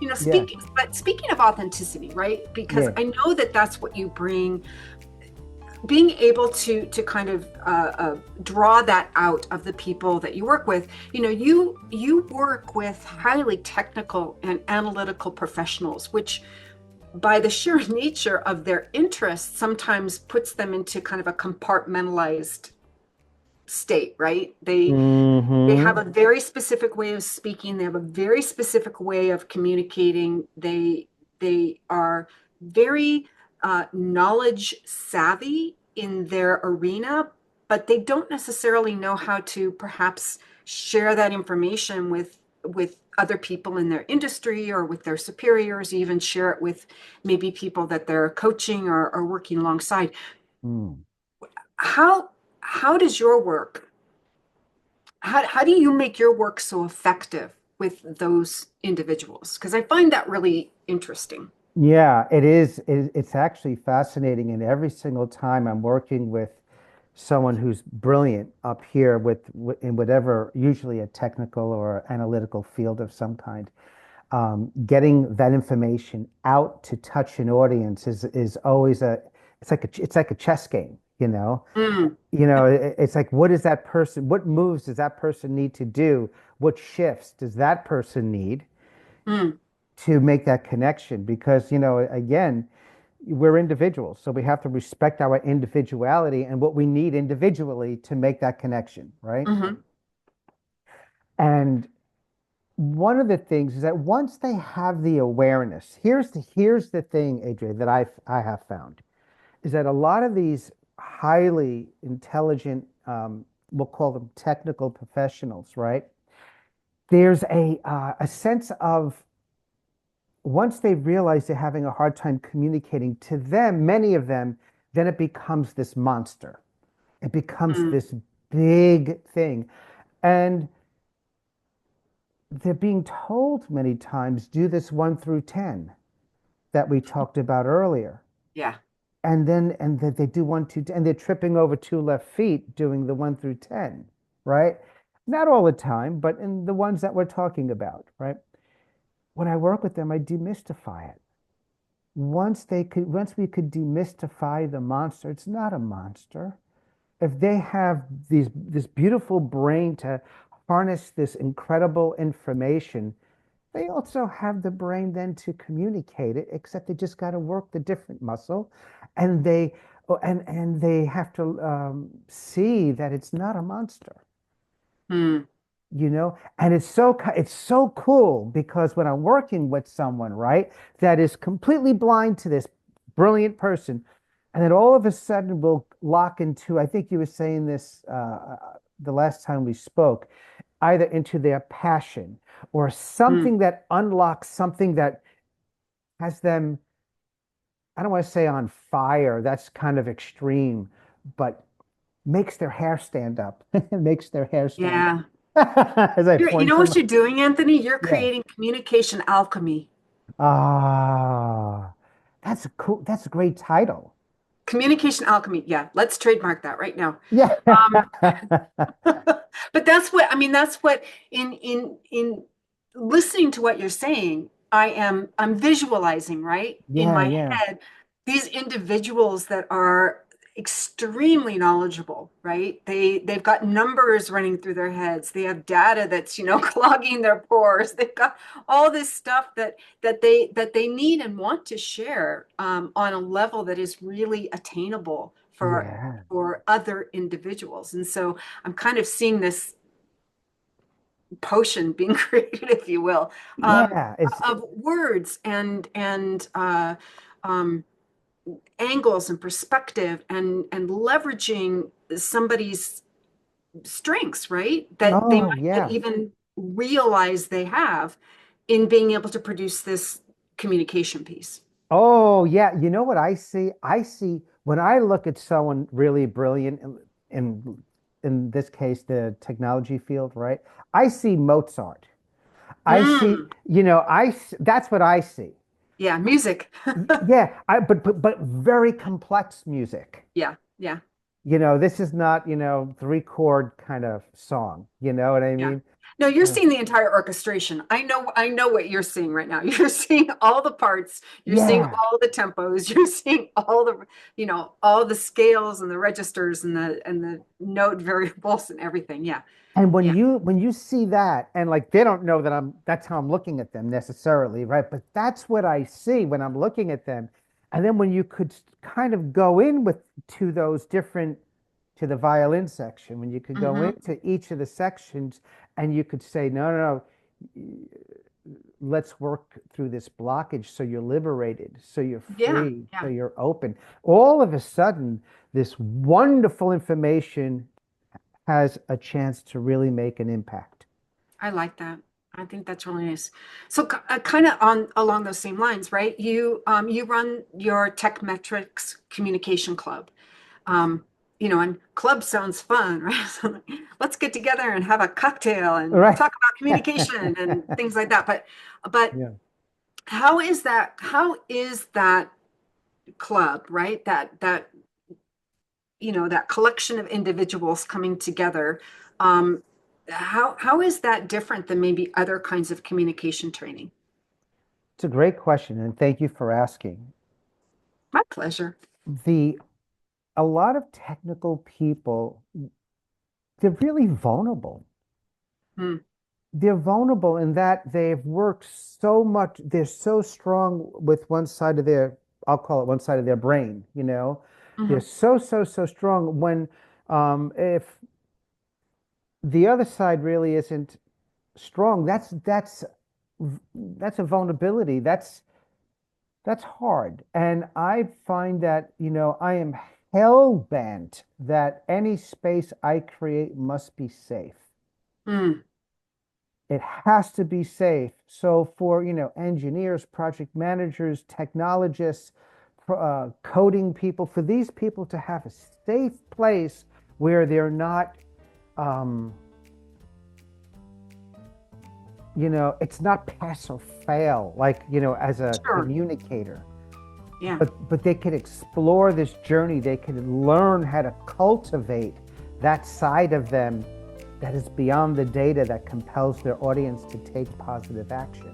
Yeah, speaking of authenticity, right? Because yeah. I know that that's what you bring, being able to kind of draw that out of the people that you work with. You work with highly technical and analytical professionals, which by the sheer nature of their interests sometimes puts them into kind of a compartmentalized state, right? They have Hmm. a very specific way of speaking. They have a very specific way of communicating. They are very knowledge savvy in their arena, but they don't necessarily know how to perhaps share that information with other people in their industry or with their superiors, even share it with maybe people that they're coaching or working alongside. Mm. How how does your work how do you make your work so effective with those individuals? Because I find that really interesting. Yeah, it is. It's actually fascinating. And every single time I'm working with someone who's brilliant up here in whatever, usually a technical or analytical field of some kind, getting that information out to touch an audience is always it's like a chess game, you know. Mm, It's like, what moves does that person need to do? What shifts does that person need mm, to make that connection? Because, again, we're individuals, so we have to respect our individuality and what we need individually to make that connection, right? hmm. And one of the things is that once they have the awareness, here's the thing, Adria, that I have found is that a lot of these highly intelligent, we'll call them technical professionals, right? There's a sense of once they realize they're having a hard time communicating to them, many of them, then it becomes this monster. It becomes Mm, this big thing. And they're being told many times, do this 1 through 10 that we talked about earlier. yeah. And that they do 1, 2, and they're tripping over 2 left feet doing the 1 through 10, right? Not all the time, but in the ones that we're talking about, right? When I work with them, I demystify it. Once we could demystify the monster, it's not a monster. If they have this beautiful brain to harness this incredible information, they also have the brain then to communicate it, except they just got to work the different muscle, and they have to see that it's not a monster, Mm, and it's so cool because when I'm working with someone, right, that is completely blind to this brilliant person, and then all of a sudden we'll lock into, I think you were saying this the last time we spoke, either into their passion or mm. something that unlocks something that has them, I don't want to say on fire, that's kind of extreme, but makes their hair stand up. Makes their hair stand Yeah. up. As I You point know to what my, you're doing, Anthony? You're yeah. creating communication alchemy. Ah, that's a great title. Communication alchemy. Yeah, let's trademark that right now. Yeah. Um, but that's what I mean. That's what in listening to what you're saying, I'm visualizing, right, in Yeah, my yeah. head these individuals that are extremely knowledgeable, right? They've got numbers running through their heads. They have data that's, clogging their pores. They've got all this stuff that they need and want to share on a level that is really attainable Yeah. for other individuals. And so I'm kind of seeing this potion being created, if you will, Yeah, it's of words and um, angles and perspective and leveraging somebody's strengths, right? That they oh might not yeah. even realize they have in being able to produce this communication piece. Oh, yeah. You know what I see? I see when I look at someone really brilliant in in this case, the technology field, right? I see Mozart. I see, Mm, that's what I see. yeah, music. Yeah, but very complex music. Yeah, yeah, This is not, 3 chord kind of song. You know what I yeah. mean? No, you're Uh, seeing the entire orchestration. I know what you're seeing right now. You're seeing all the parts, you're seeing yeah. all the tempos, you're seeing all the, all the scales and the registers and the note variables and everything. Yeah. And Yeah. when you see that, and like they don't know that that's how I'm looking at them necessarily, right? But that's what I see when I'm looking at them. And then when you could kind of go in with to those different to the violin section, when you could go Hmm. into each of the sections and you could say, no, no, no, let's work through this blockage so you're liberated, so you're Yeah. free, so Yeah. you're open. All of a sudden, this wonderful information has a chance to really make an impact. I like that. I think that's really nice. So kind of on along those same lines, right? You run your Tech Metrics Communication Club. Um, and club sounds fun, right? So like, let's get together and have a cocktail and Right. talk about communication and things like that. But Yeah. how is that club, right? That collection of individuals coming together. How is that different than maybe other kinds of communication training? It's a great question, and thank you for asking. My pleasure. The A lot of technical people, they're really vulnerable. Hmm. They're vulnerable in that they've worked so much, they're so strong with one side of their, I'll call it one side of their brain, you know. They're Hmm. so strong when if the other side really isn't strong, that's a vulnerability. That's hard. And I find that, I am hell bent that any space I create must be safe. Hmm. It has to be safe. So for, engineers, project managers, technologists, coding people, for these people to have a safe place where they're not, um, it's not pass or fail, like, as a Sure. communicator. Yeah. But they could explore this journey. They could learn how to cultivate that side of them that is beyond the data that compels their audience to take positive action.